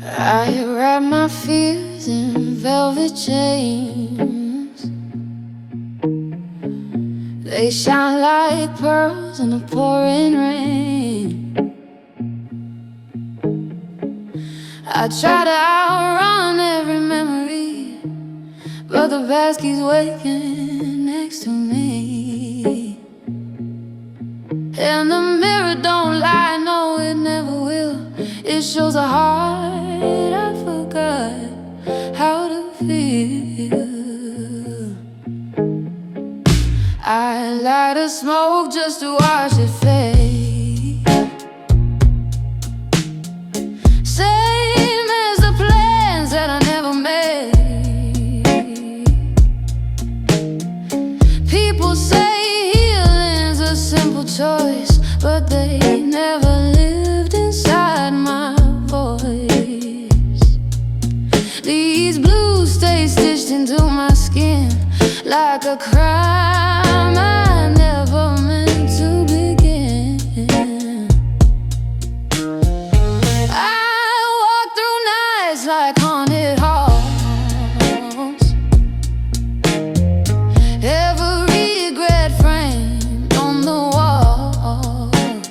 I wrap my fears in velvet chains. They shine like pearls in the pouring rain. I try to outrun every memory, but the past keeps waking next to me. And the mirror don't lie, no it never will. It shows a heart I forgot how to feel. I light a smoke just to watch it fade. Same as the plans that I never made. People say healing's a simple choice, but they never lived inside my voice. These blues stay stitched into my skin like a crime I never meant to begin. I walk through nights like haunted halls. Every regret framed on the walls.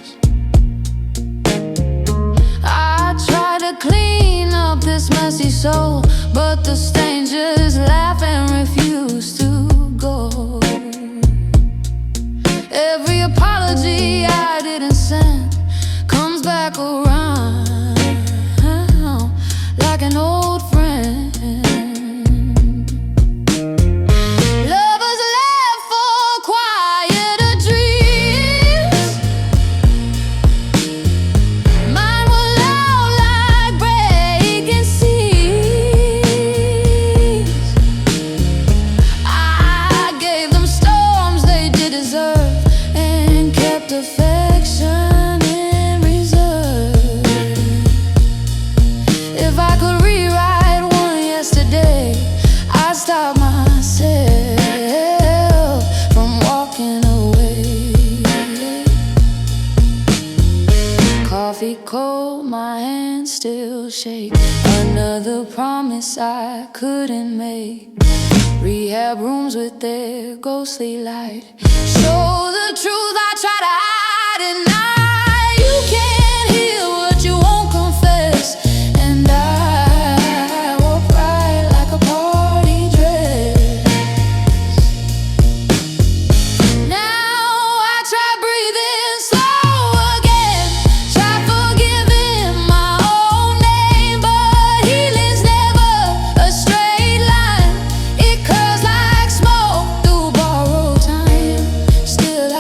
I try to clean up this messy soul, but the stains just laugh and refuse to go. Every apology I didn't send comes back around like an old friend. Lovers left for quieter dreams. Mine were loud like breaking seas. I gave them storms they did deserve and kept affection in reserve. If I could rewrite one yesterday, I'd stop myself from walking away. Coffee cold, my hands still shake. Another promise I couldn't make. Rehab rooms with their ghostly light show the truth I try to hide at night. You can't heal what you won't confess, and I walk right like a party dress. Now I try breathing slow again, try forgiving my own name, but healing's never a straight line. It curls like smoke through borrowed time. Still I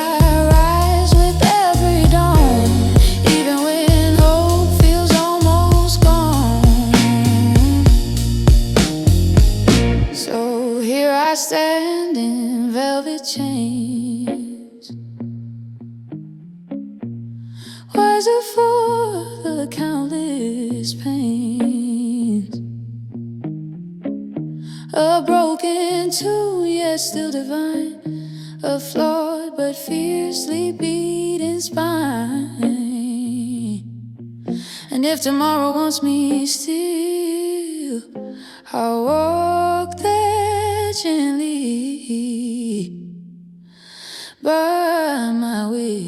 rise with every dawn, even when hope feels almost gone. So here I stand in velvet chains, wiser for the countless pains. A broken tune, yet still divine. A flawed but fiercely beating spine. And if tomorrow wants me still, I'll walk there gently by my will.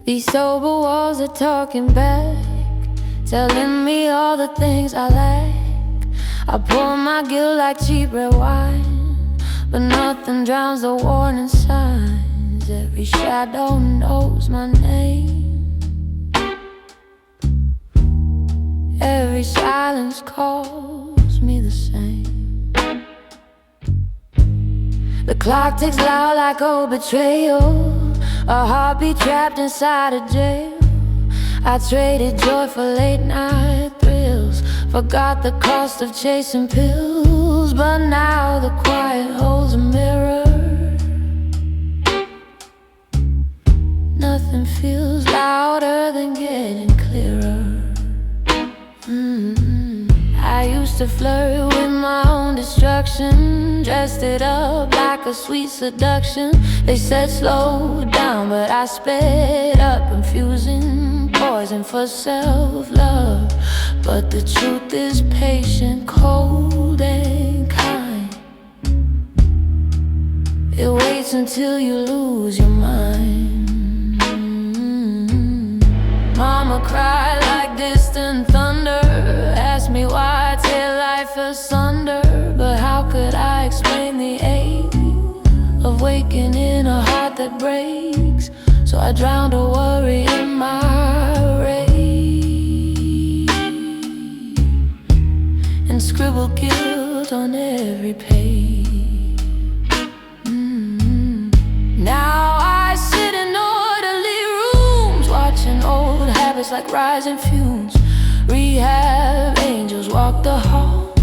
These sober walls are talking back, telling me all the things I lack. I pour my guilt like cheap red wine, but nothing drowns the warning signs. Every shadow knows my name. Every silence calls me the same. The clock ticks loud like old betrayal. A heartbeat trapped inside a jail. I traded joy for late night thrills, forgot the cost of chasing pills. But now the quiet holds a mirror. Nothing feels louder than getting clearer. I used to flirt with my own destruction, dressed it up like a sweet seduction. They said slow down, but I sped up, infusing poison for self-love. But the truth is patient, cold and kind. It waits until you lose your mind. Mama cried like distant thunder, asked me why I tear life asunder. But how could I explain the ache of waking in a heart that breaks? So I drowned a worry in my rage, and scribbled guilt on every page. Now I sit in orderly rooms, watching old habits like rising fumes. Rehab angels walk the hall,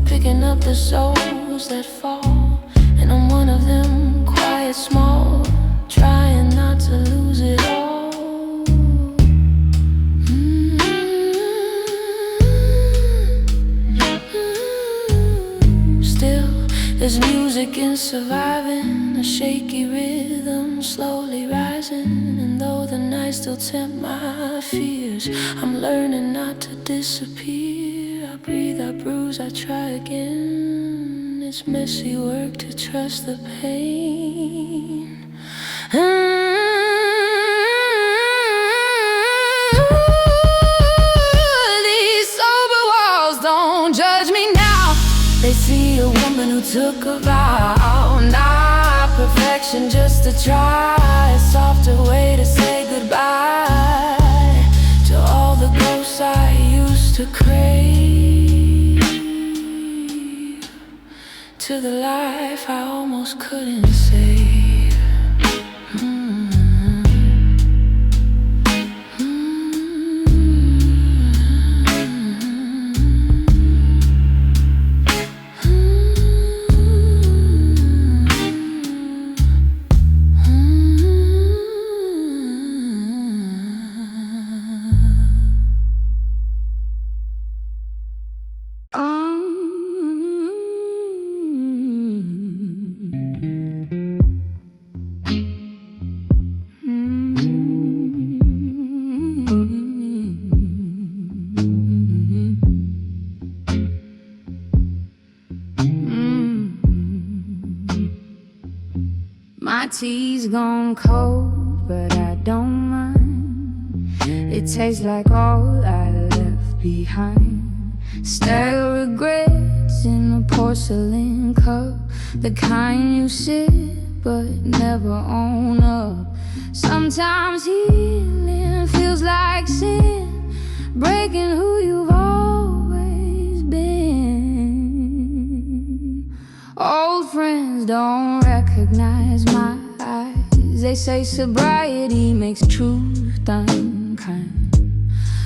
picking up the souls that fall. And I'm one of them, quiet, small, trying not to lose it all. Still, there's music in surviving, a shaky rhythm slowly rising. And though the night still tempt my fears, I'm learning not to disappear. I breathe, I bruise, I try again. It's messy work to trust the pain. These sober walls don't judge me now. They see a woman who took a vow. Not perfection, just a try, a softer way to say goodbye to all the ghosts I used to crave, to the life I almost couldn't save. My tea's gone cold, but I don't mind. It tastes like all I left behind. Stale regrets in a porcelain cup, the kind you sip but never own up. Sometimes healing feels like sin, breaking who you've always been. Old friends don't recognize my eyes. They say sobriety makes truth unkind,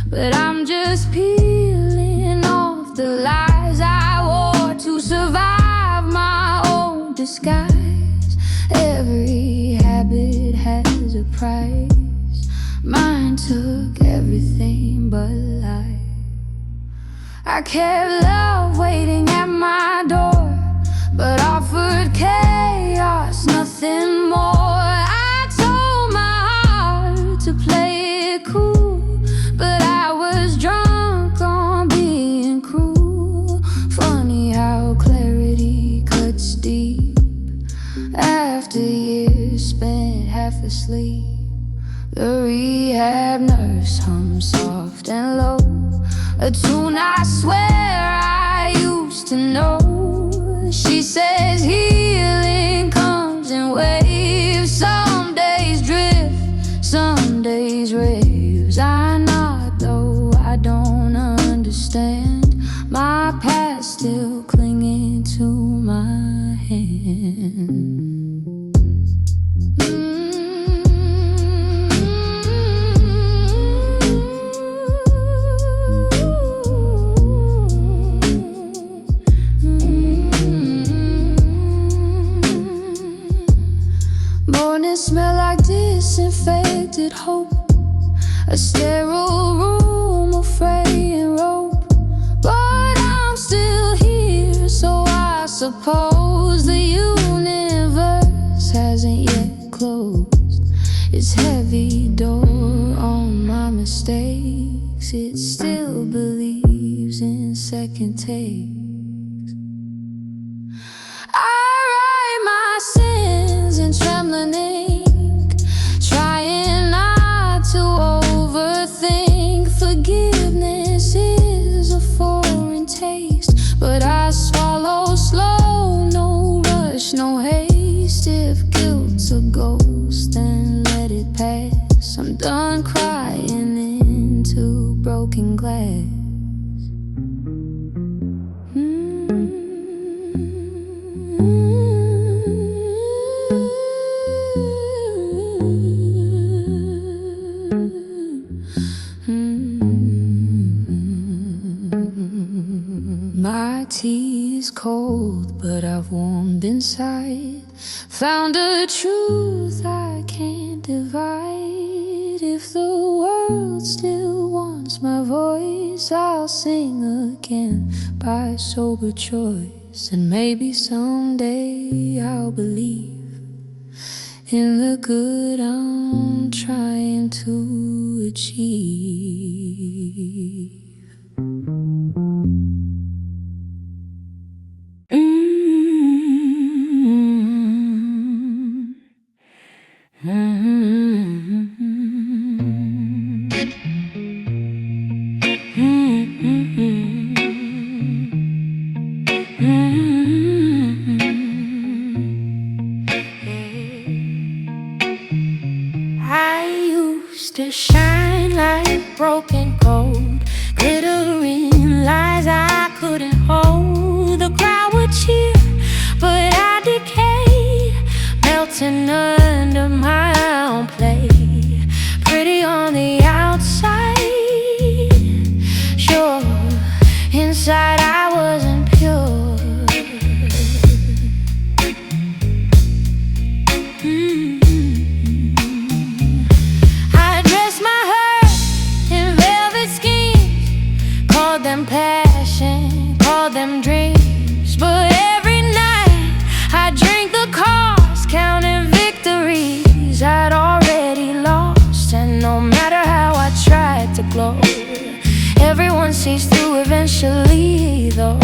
but I'm just peeling off the lies I wore to survive my own disguise. Every habit has a price. Mine took everything but life. I kept love waiting at my door, but offered chaos, nothing more. I told my heart to play it cool, but I was drunk on being cruel. Funny how clarity cuts deep after years spent half asleep. The rehab nurse hums soft and low, a tune I swear I used to know. She says healing comes in waves. Some days drift, some days raves. I nod though I don't understand. My past still clinging to my hand. Mornings smell like disinfected hope, a sterile room of fraying rope. But I'm still here, so I suppose the universe hasn't yet closed its heavy door on my mistakes. It still believes in second takes. I write my sins in trembling ink, trying not to overthink. Forgiveness is a foreign taste, but I swallow slow, no rush, no haste. If guilt's a ghost, then let it pass. I'm done crying into broken glass. My tea is cold, but I've warmed inside. Found a truth I can't divide. If the world still wants my voice, I'll sing again by sober choice. And maybe someday I'll believe in the good I'm trying to achieve. I used to shine like broken gold, glittering lies I couldn't hold. The crowd would cheer, but I decayed, melting under my own play. Pretty on the outside, sure, inside I wasn't pure. I dressed my hurt in velvet schemes, called them passion, called them dreams. But every night I drank the cost, counting victories I'd already lost. And no matter how I tried to glow, everyone sees through eventually, though.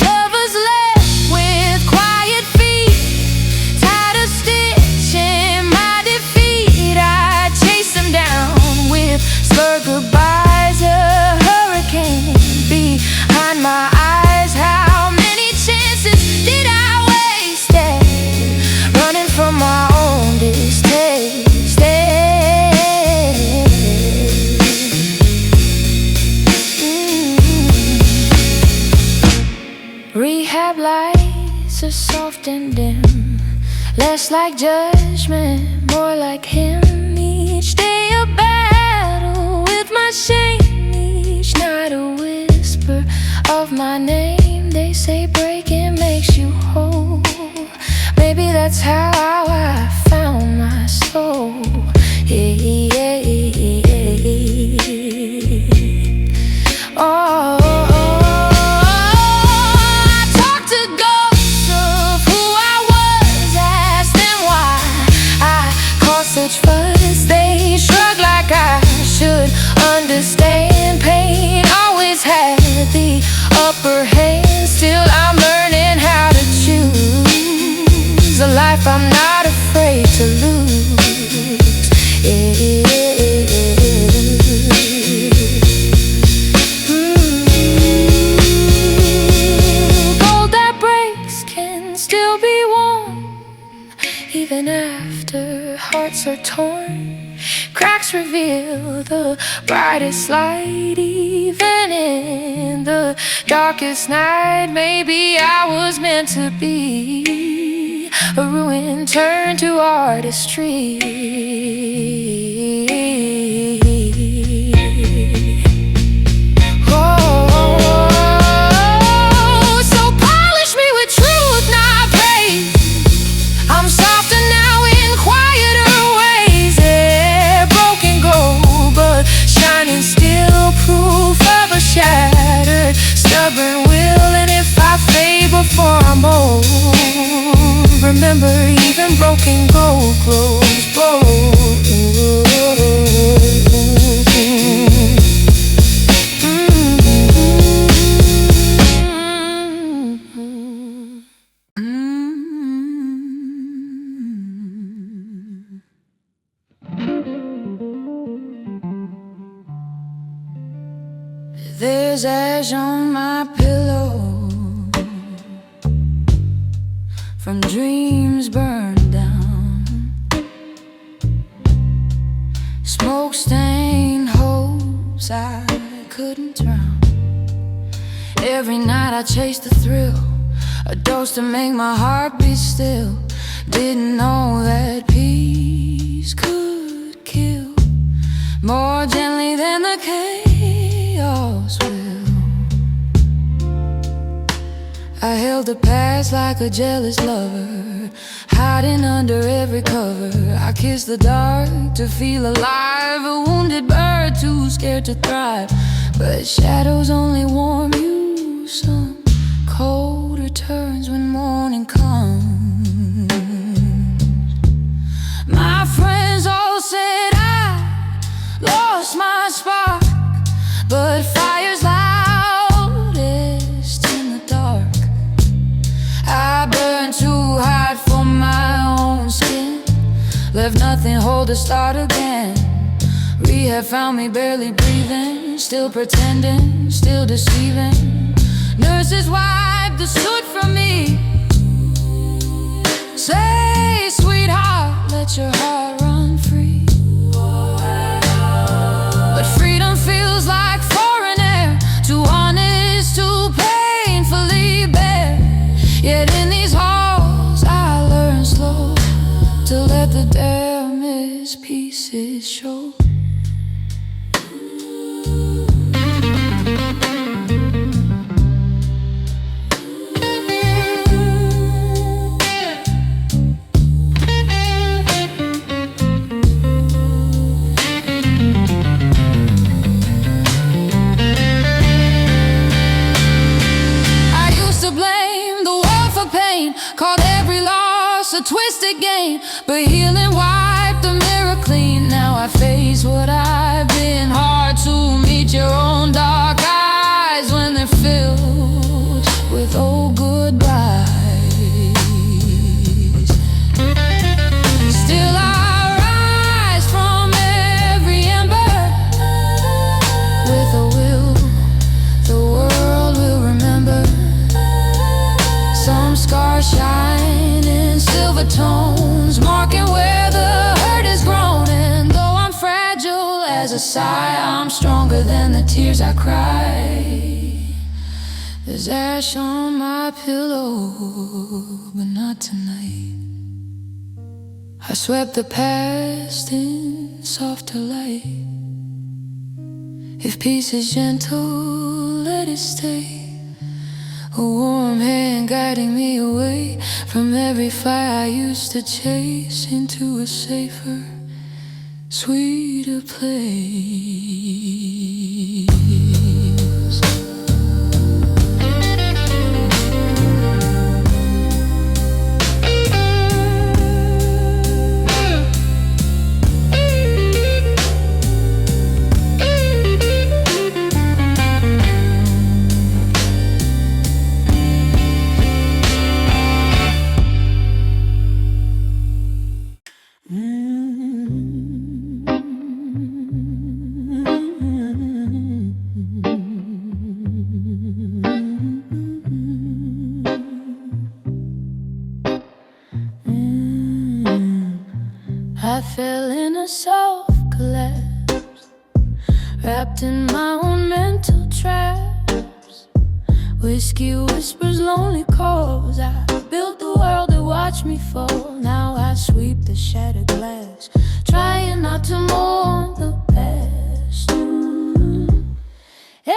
Lovers left with quiet feet, tied a stitch in my defeat. I chased them down with slurred goodbyes, a hurricane behind my eyes. How many chances did I waste running from my own distaste? Rehab lights are soft and dim, less like judgment, more like him. Each day a battle with my shame, each night a whisper of my name. They say breaking makes you whole, maybe that's how I found my soul. Oh, I talk to ghosts of who I was, ask them why I caused such fuss. They shrug like I should understand. Pain always had the upper hand. Still I'm learning how to choose a life I'm not afraid to lose. Gold that breaks can still be worn, even after hearts are torn. Cracks reveal the brightest light, even in the darkest night. Maybe I was meant to be a ruin turned to artistry. stubborn will, and if I fade before I'm old, remember even broken gold clothes bold. There's ash on my pillow from dreams burned down, smoke-stained hopes I couldn't drown. Every night I chased the thrill, a dose to make my heart beat still. Didn't know that peace could kill more gently than the chaos will. I held the past like a jealous lover, hiding under every cover. I kissed the dark to feel alive, a wounded bird too scared to thrive. But shadows only warm you some, cold returns when morning comes. My friends all said I lost my spark, but fire's loudest in the dark. I burned too hot for my own skin, left nothing whole to start again. Rehab found me barely breathing, still pretending, still deceiving. Nurses wiped the soot from me, say, sweetheart, let your heart run free. But freedom feels like foreign air, too honest, too painfully bare. Yet in these halls I learn slow to let the damaged pieces show. Called every loss a twisted game, but healing wiped the mirror clean. Now I face what I've been. Hard to meet your own dark eyes when they're filled with old goodbyes. Still I rise from every ember with a will the world will remember. Some scars shine in silver tones, marking where the hurt has grown. And though I'm fragile as a sigh, I'm stronger than the tears I cry. There's ash on my pillow, but not tonight. I swept the past in softer light. If peace is gentle, let it stay. A warm hand guiding me away from every fire I used to chase, into a safer, sweeter place. I fell in a soft collapse, wrapped in my own mental traps. Whiskey whispers lonely calls. I built the world to watch me fall. Now I sweep the shattered glass, trying not to mourn the past.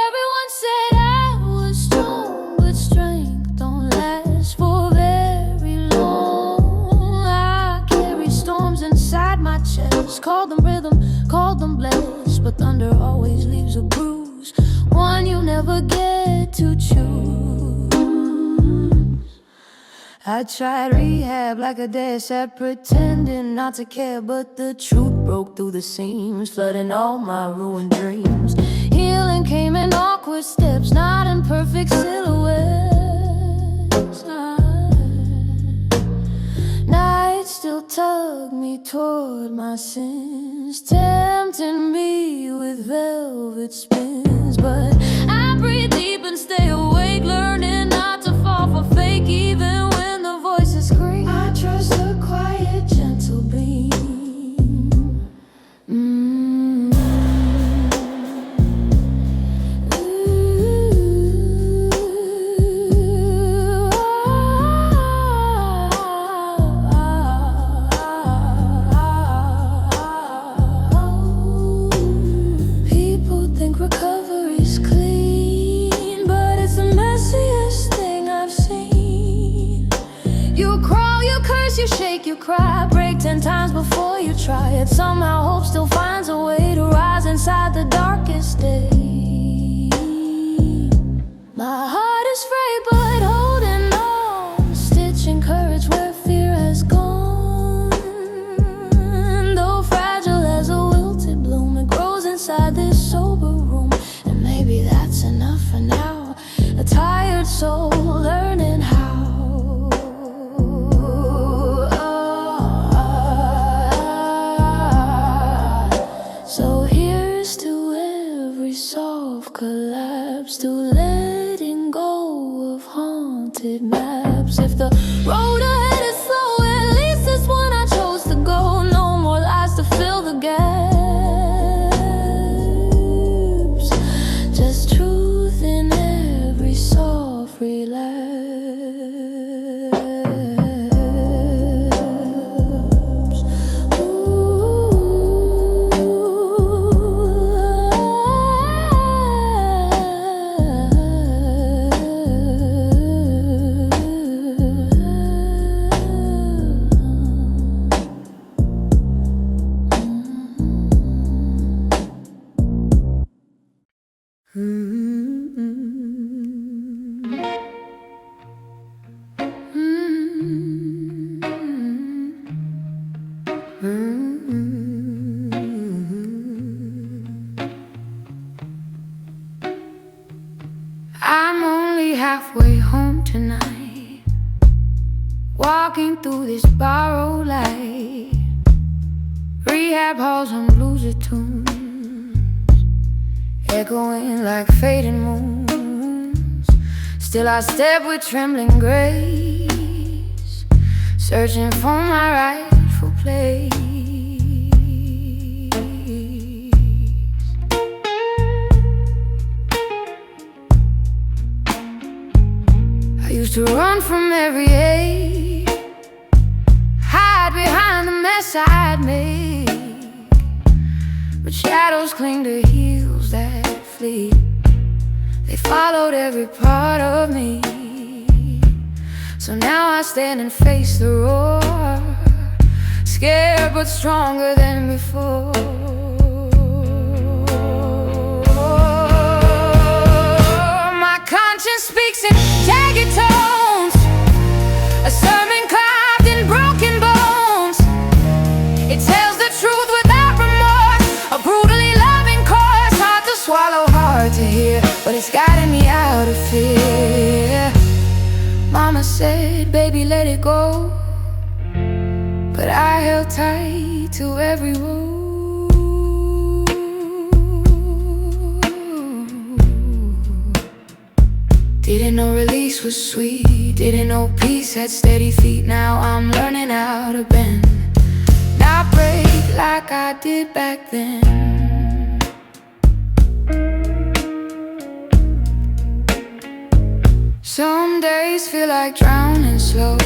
Everyone said I was strong, but strength don't last for very long. I carry storms inside my chest, call them rhythm, call them blessed, but thunder always leaves a bruise, one you never get to choose. I tried rehab like a dead set, pretending not to care, but the truth broke through the seams, flooding all my ruined dreams. Healing came in awkward steps, not in perfect silhouettes. Night still tugged me toward my sins, tempting me with velvet spins. But I breathe deep and stay awake, learning not to fall for fake, even when the voices scream. I trust a quiet, gentle beam. Recovery's clean, but it's the messiest thing I've seen. You crawl, you curse, you shake, you cry, break 10 times before you try it. Somehow hope still finds a way to rise inside the darkest day. My heart is frayed but holding on, stitching courage where fear has gone. Though fragile as a wilted bloom, it grows inside this sober room. And maybe that's enough for now, a tired soul learning how. So here's to every soft collapse, to letting go of haunted maps. If the road ahead is slow, at least this one I chose to go. No more lies to fill the gaps, just truth in every soft relapse. I'm only halfway home tonight, walking through this borrowed light. Rehab halls on bluesy tunes, echoing like fading moons. Still I step with trembling grace, searching for my rightful place. I used to run from every ache, hide behind the mess I'd made, but shadows cling to heels that flee. They followed every part of me. So now I stand and face the roar, scared but stronger than before. My conscience speaks in jagged tones, a sermon carved in broken bones. It tells the truth without remorse, a brutally loving course, hard to swallow, hard to hear, but it's guiding me out of fear. Mama said, baby, let it go, but I held tight to every rule. Didn't know release was sweet, didn't know peace had steady feet. Now I'm learning how to bend, not break like I did back then. Some days feel like drowning slow,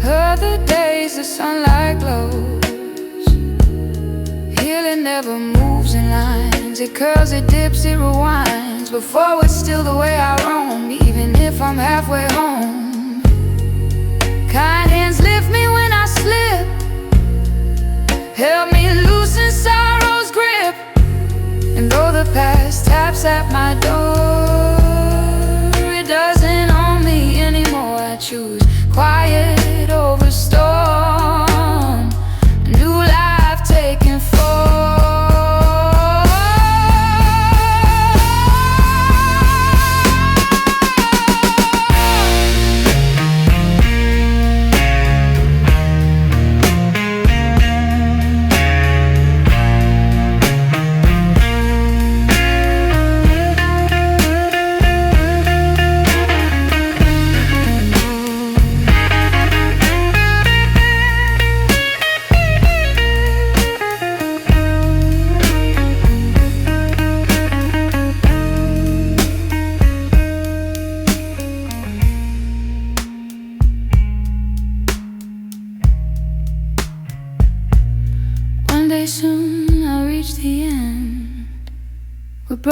other days the sunlight glows. Healing never moves in lines, it curls, it dips, it rewinds, but forward's still the way I roam, even if I'm halfway home. Kind hands lift me when I slip, help me loosen sorrow's grip. And though the past taps at my door,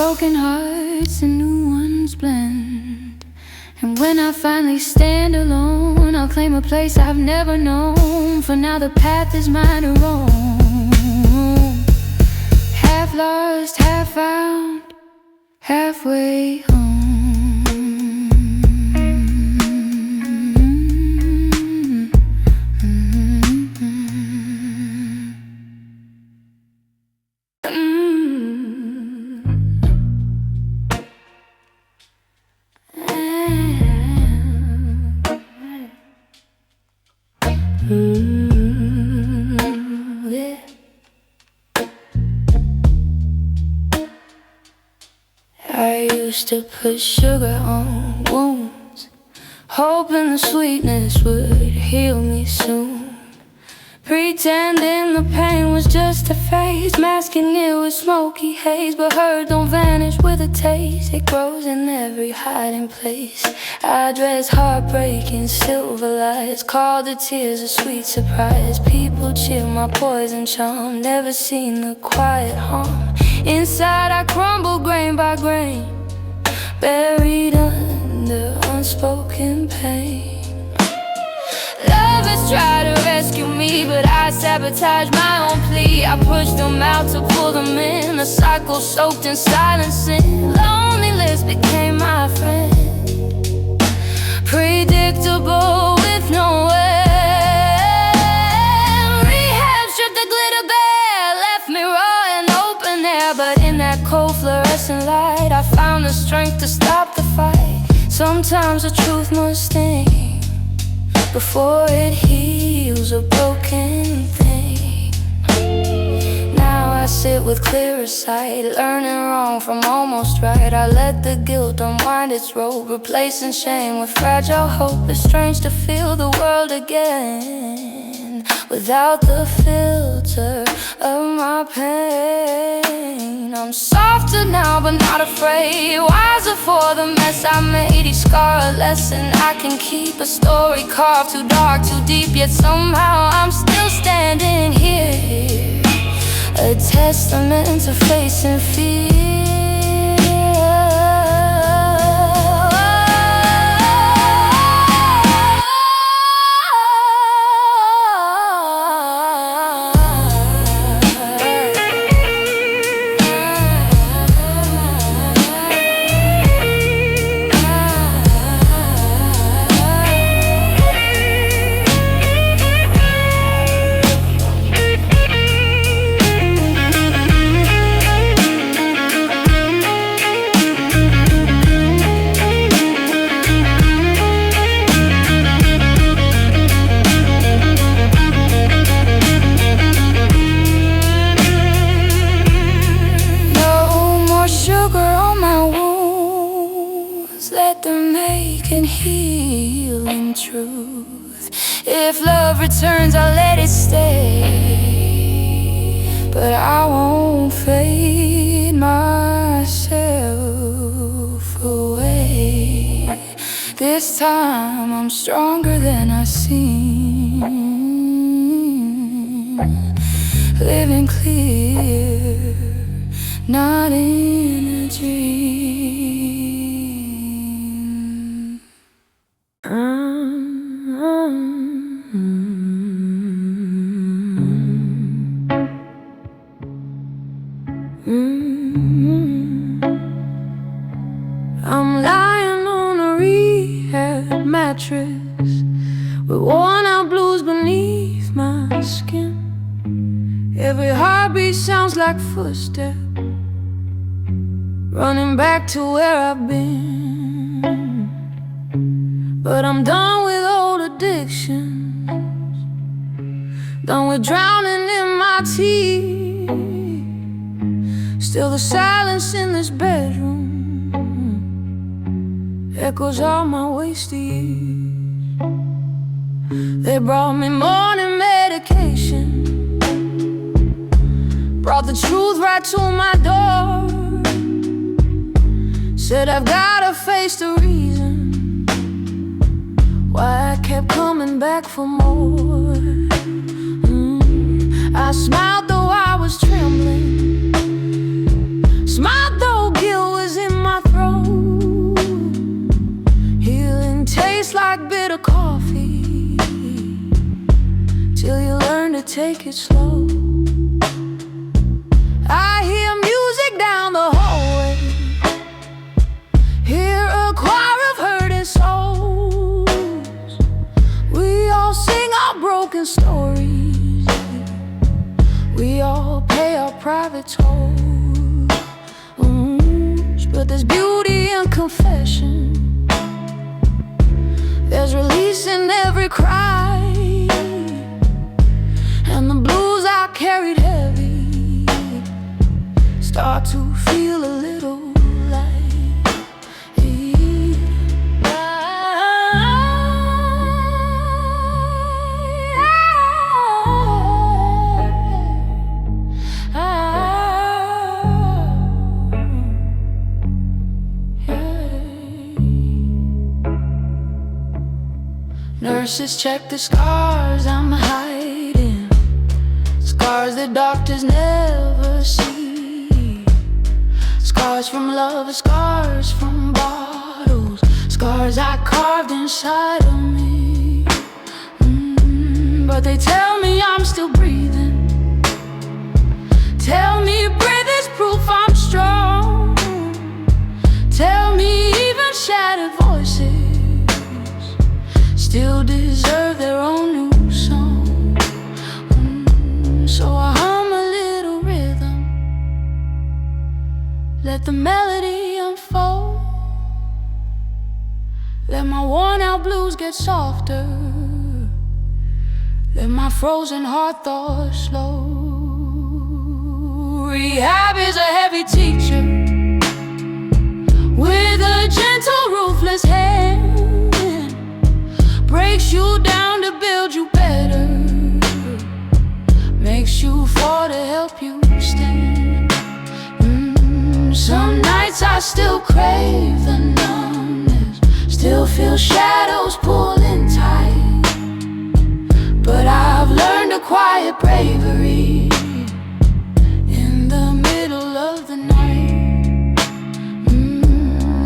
broken hearts and new ones blend. And when I finally stand alone, I'll claim a place I've never known. For now the path is mine to roam. Half lost, half found, halfway home. Yeah. I used to put sugar on wounds, hoping the sweetness would heal me soon. Pretending the pain was just a phase, masking it with smoky haze. But hurt don't vanish with a taste, it grows in every hiding place. I dress heartbreak in silver lights, call the tears a sweet surprise. People cheer my poison charm, never seen the quiet harm. Inside I crumble grain by grain, buried under unspoken pain. Lovers try to rescue me, but I sabotage my own plea. I push them out to pull them in, a cycle soaked in silence. And loneliness became my friend, predictable with no end. Rehab stripped the glitter bare, left me raw and open air. But in that cold fluorescent light, I found the strength to stop the fight. Sometimes the truth must sting before it heals a broken thing. Now I sit with clearer sight, learning wrong from almost right. I let the guilt unwind its robe, replacing shame with fragile hope. It's strange to feel the world again without the filter of my pain. I'm softer now but not afraid, wiser for the mess I made. Each scar a lesson I can keep, a story carved too dark, too deep. Yet somehow I'm still standing here, a testament to facing fear. Let them make and heal in truth. If love returns, I'll let it stay, but I won't fade myself away. This time I'm stronger than I seem, living clear, not in a dream. I'm lying on a rehab mattress with worn out blues beneath my skin. Every heartbeat sounds like footsteps running back to where I've been. But I'm done with old addictions, done with drowning in my tears. Still the silence in this bedroom echoes all my wasted years. They brought me morning medication, brought the truth right to my door. Said I've gotta face the reason why I kept coming back for more. I smiled though I was trembling, smiled though guilt take it slow. I hear music down the hallway, hear a choir of hurting souls. We all sing our broken stories, we all pay our private tolls. But there's beauty in confession, there's release in every cry, and the blues I carried heavy start to feel a little light. Nurses check the scars I'm hiding, scars that doctors never see. Scars from love, scars from bottles, scars I carved inside of me. But they tell me I'm still breathing, tell me breath is proof I'm strong. Tell me even shattered voices still deserve their own new song. So I hum a little rhythm, let the melody unfold, let my worn out blues get softer, let my frozen heart thoughts slow. Rehab is a heavy teacher with a gentle, ruthless hand, breaks you down to build you better, makes you fall to help you stand. Some nights I still crave the numbness, still feel shadows pulling tight, but I've learned a quiet bravery in the middle of the night.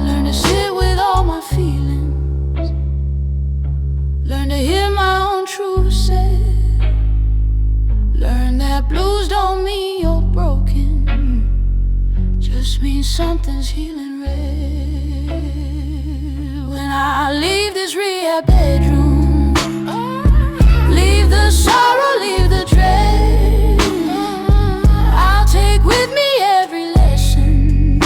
Learn to sit with all my feelings, learn to hear my own truth said, learn that blues don't mean you're broken, just means something's healing red. When I leave this rehab bedroom, leave the sorrow, leave the dread, I'll take with me every lesson,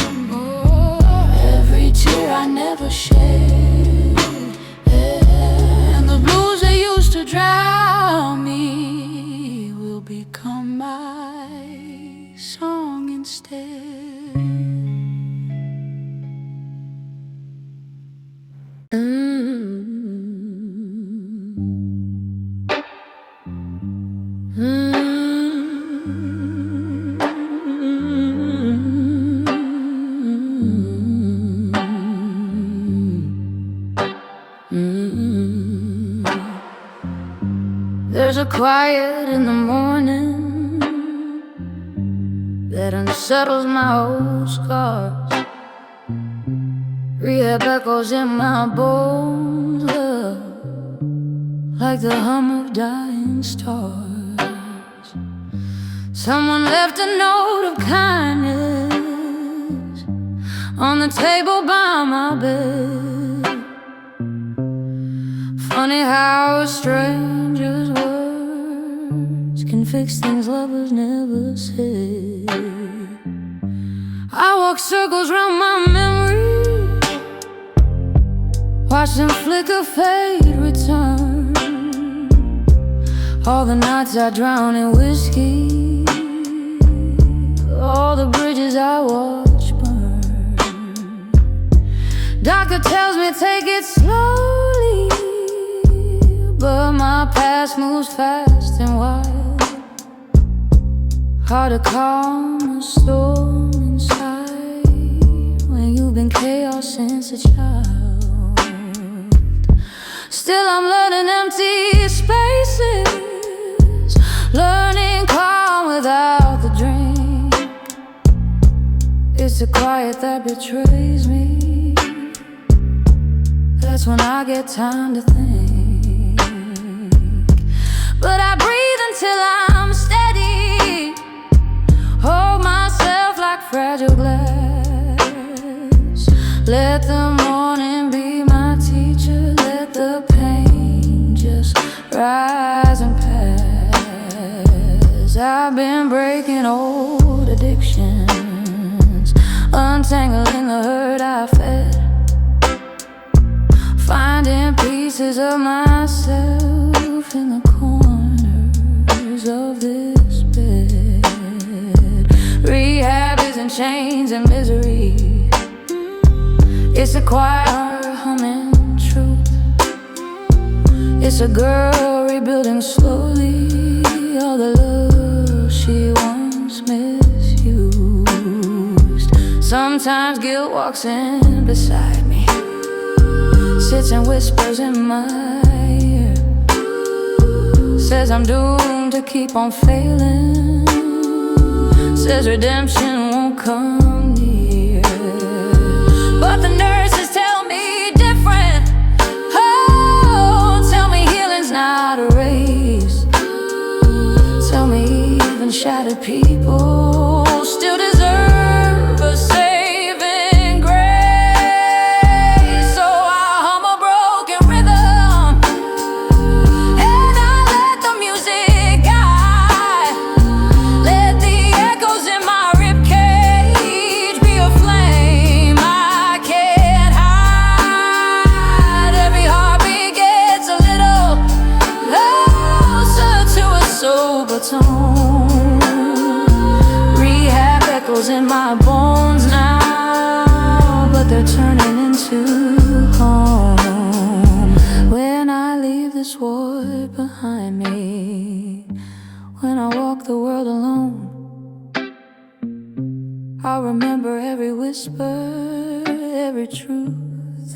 every tear I never shed, and the blues that used to drown me will become my song instead. There's a quiet in the morning that unsettles my old scars. Rehab echoes in my bones, like the hum of dying stars. Someone left a note of kindness on the table by my bed. Funny how a stranger's words can fix things lovers never said. I walk circles round my memory, watch them flicker, fade, return. All the nights I drown in whiskey, all the bridges I watch burn. Doctor tells me take it slowly, but my past moves fast and wild, hard to calm a storm inside when you've been chaos since a child. Still I'm learning empty spaces, learning calm without the drink. It's the quiet that betrays me, that's when I get time to think. But I breathe until I'm fragile glass. Let the morning be my teacher. Let the pain just rise and pass. I've been breaking old addictions, untangling the hurt I fed, finding pieces of myself in the corners of this bed. Rehab isn't chains and misery, it's a quiet humming truth. It's a girl rebuilding slowly all the love she once misused. Sometimes guilt walks in beside me, sits and whispers in my ear, says I'm doomed to keep on failing, says redemption won't come near. But the nurses tell me different. Oh, tell me healing's not a race. Tell me even shattered people still deserve a saving grace. So I hum a broken rhythm and I let the music guide. Let the echoes in my ribcage be a flame I can't hide. Every heartbeat gets a little closer to a sober tone. Rehab echoes in my bones now, but they're turning into home. When I leave this world behind me, when I walk the world alone, I'll remember every whisper, every truth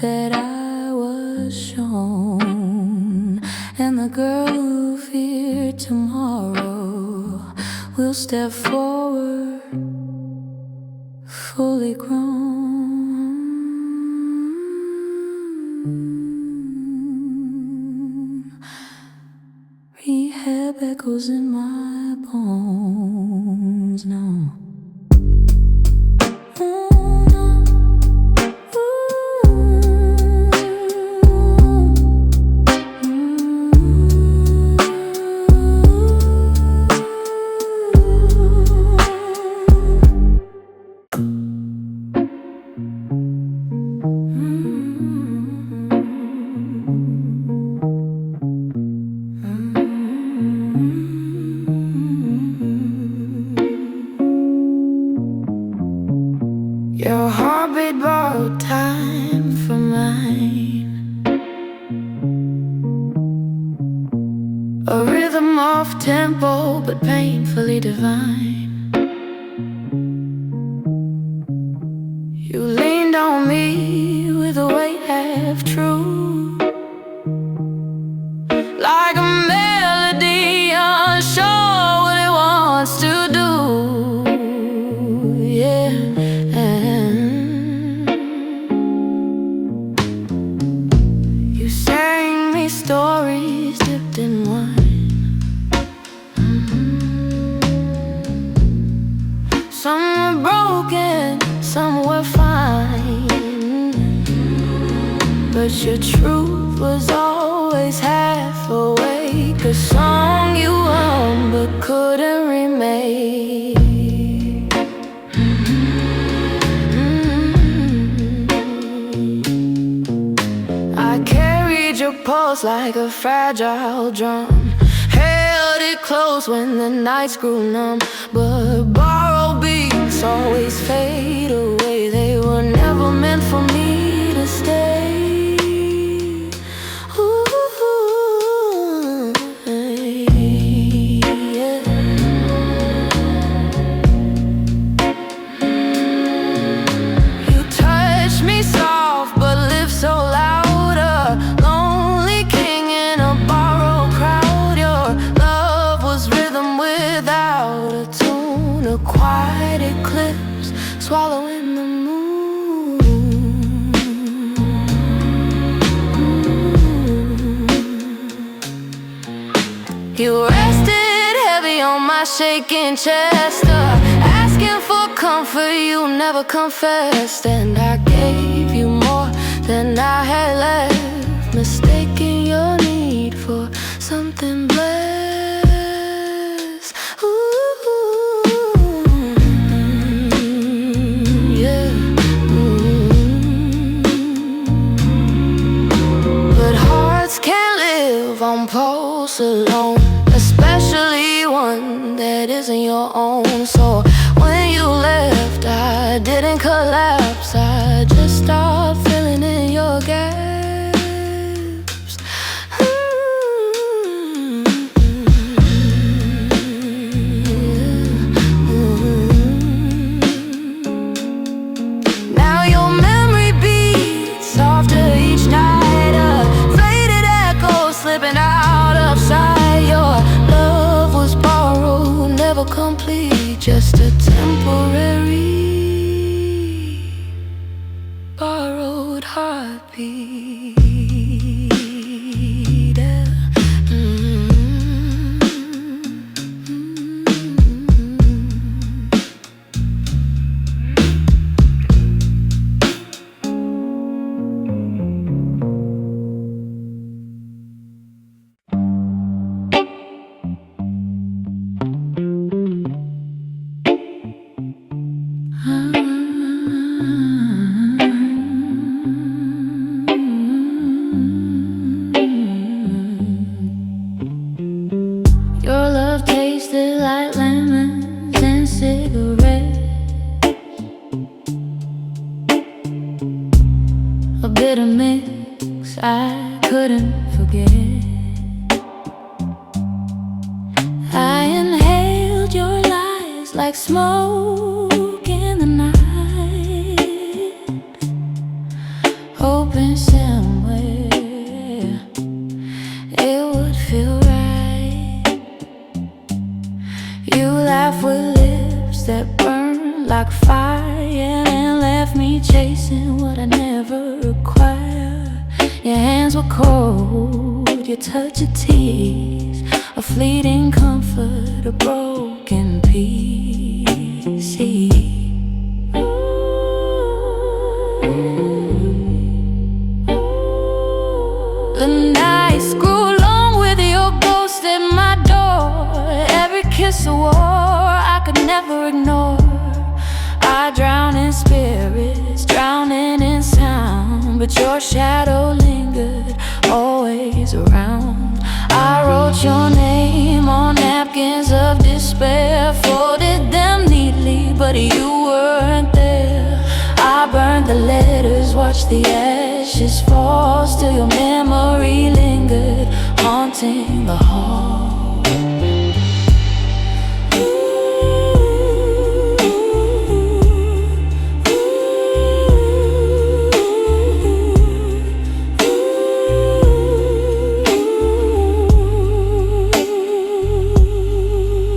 that I was shown. And the girl who feared tomorrow will step forward, fully grown. Rehab echoes in my bones now. Your heartbeat borrowed time from mine, a rhythm off tempo but painfully divine. You leaned on me with a weight half true, like a melody unsure what it wants to do. Yeah. You sang me stories dipped in wine. Some were broken, some were fine, but your truth was always half awake. A song you hummed but couldn't remake. I carried your pulse like a fragile drum, held it close when the nights grew numb. But borrowed beats always fade away. They were never meant for me to stay. Ooh, yeah. You touch me soft but live so louder. Lonely king in a borrowed crowd. Your love was rhythm without a tune, a quiet eclipse swallowing the moon. You rested heavy on my shaking chest, asking for comfort, you never confessed. And I gave you more than I had left, mistaking your need for something blessed. Yeah. But hearts can't live on pulse alone, especially one that isn't your own. So when you left, I didn't collapse, I just stopped filling in your gaps. Now your memory beats after each night, a faded echo slipping out of sight. Your love was borrowed, never complete, just a temporary borrowed heartbeat. Your love tasted like lemons and cigarettes, a bitter mix I couldn't forget. I inhaled your lies like smoke in the night, hoping somewhere it would feel right. You laugh with lips that burn like fire and left me chasing what I never required. Your hands were cold, your touch a tease, a fleeting comfort, a broken piece. The nights grew long with your ghost at my door, every kiss a war I could never ignore. I drown in spirits, drowning in sound, but your shadow lingered, always around. I wrote your name on napkins of despair, folded them neatly, but you weren't there. I burned the letters, watched the ashes fall, still your memory lingered, haunting the hall.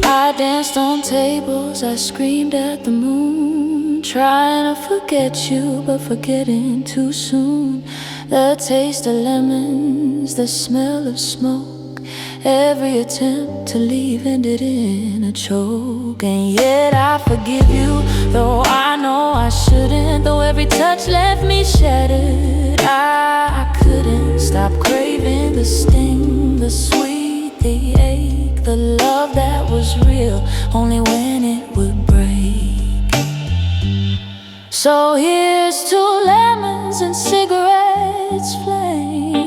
I danced on tables, I screamed at the moon, trying to forget you, but forgetting too soon. The taste of lemons, the smell of smoke, every attempt to leave ended in a choke. And yet I forgive you, though I know I shouldn't, though every touch left me shattered. I couldn't stop craving the sting, the sweet, the ache, the love that was real, only when it would break. So here's to lemons and cigarettes flame,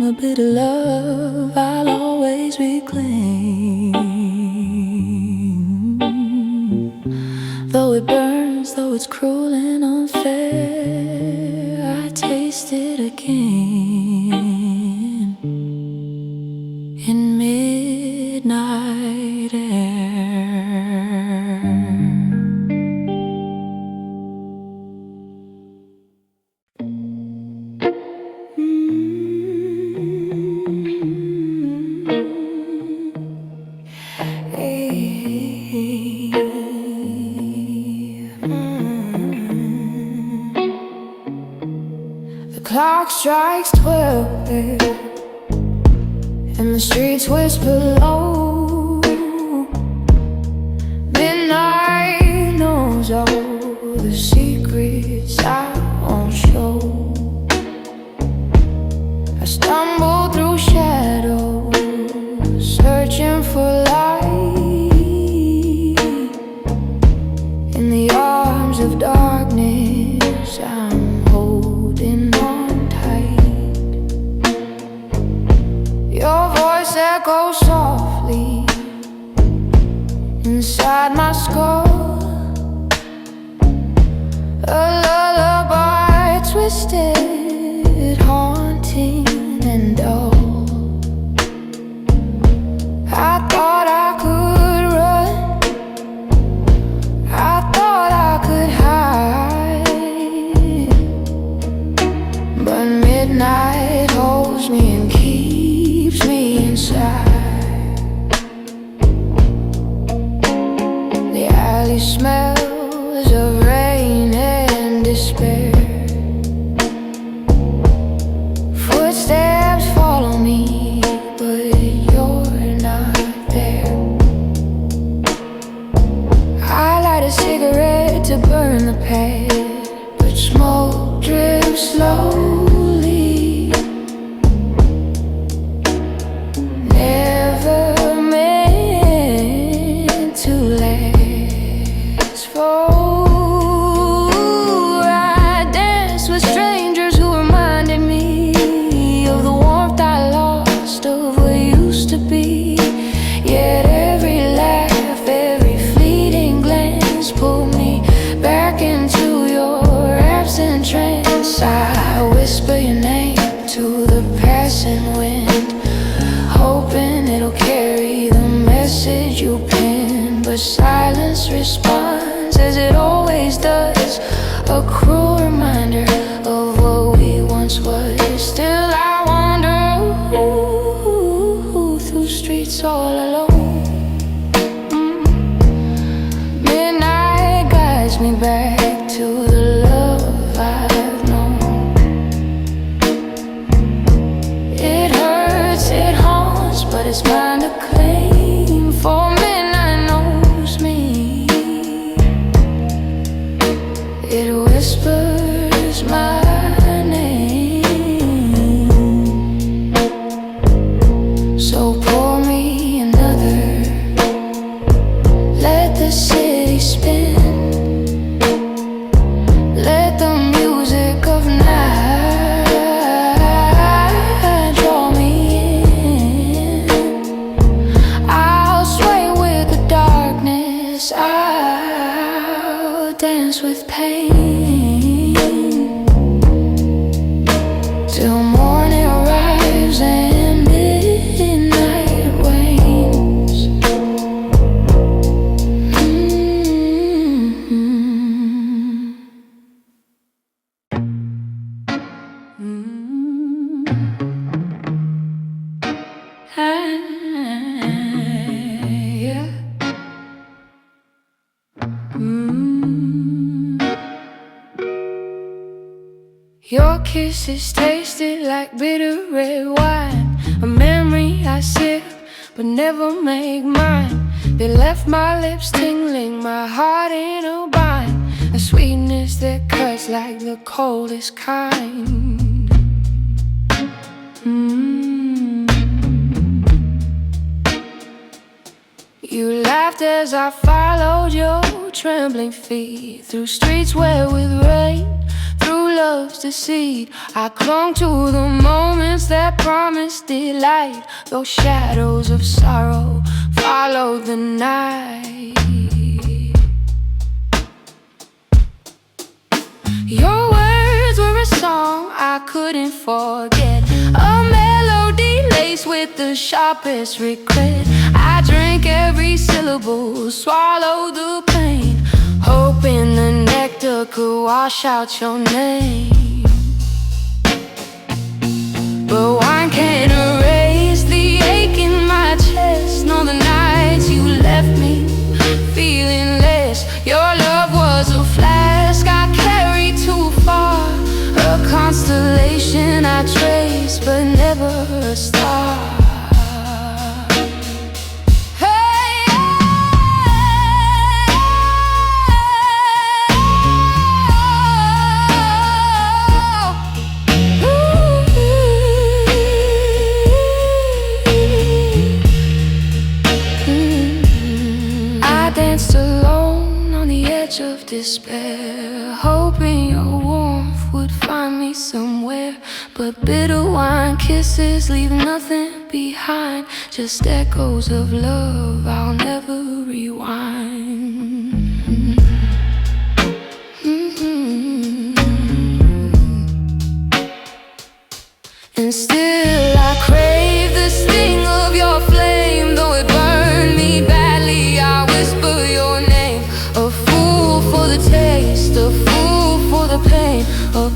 a bit of love I'll always reclaim. Though it burns, though it's cruel and unfair, I taste it again in midnight air. The clock strikes 12 and the streets whisper low. secrets I won't show. I stumble through shadows, searching for light. In the arms of darkness, I'm holding on tight. Your voice echoes softly inside my skull, a lullaby twisted, haunting and dull. I thought I could run, I thought I could hide, but midnight holds me and keeps me inside. The alley smells of rain and despair. Footsteps follow me, but you're not there. I light a cigarette to burn the past, but smoke drips slowly. Never meant to last. I danced with strangers who reminded me of the warmth I lost, of what used to be. Yet every laugh, every fleeting glance pulled me back into your absent trance. I whisper your name to the passing wind, hoping it'll carry the message you penned. But silence responds as it always does, a cruel reminder of what we once was. Still I wander through streets all alone. Midnight guides me back to the love I've known. It hurts, it haunts, but it's mine to claim. For midnight knows me. It whispers my name. So pour me another, let the city spin, let the music of night draw me in. I'll sway with the darkness, I'll dance with pain, till morning arrives and midnight wanes. Yeah. Your kisses tasted like bitter red wine, a memory I sip but never make mine. They left my lips tingling, my heart in a bind, a sweetness that cuts like the coldest kind. You laughed as I followed your trembling feet through streets wet with rain, through love's deceit. I clung to the moments that promised delight. Those shadows of sorrow followed the night. Your words were a song I couldn't forget, a melody laced with the sharpest regret. I drank every syllable, swallowed the pain, hoping the nectar could wash out your name. But wine can't erase the ache in my chest, nor the nights you left me feeling less. Your love was a flask I carried too far, a constellation I traced but never a star. despair, hoping your warmth would find me somewhere. But bitter wine kisses leave nothing behind, just echoes of love I'll never rewind. And still I crave the sting of your flame, though it burned me badly. I whisper your name, a fool for the taste, a fool for the pain, a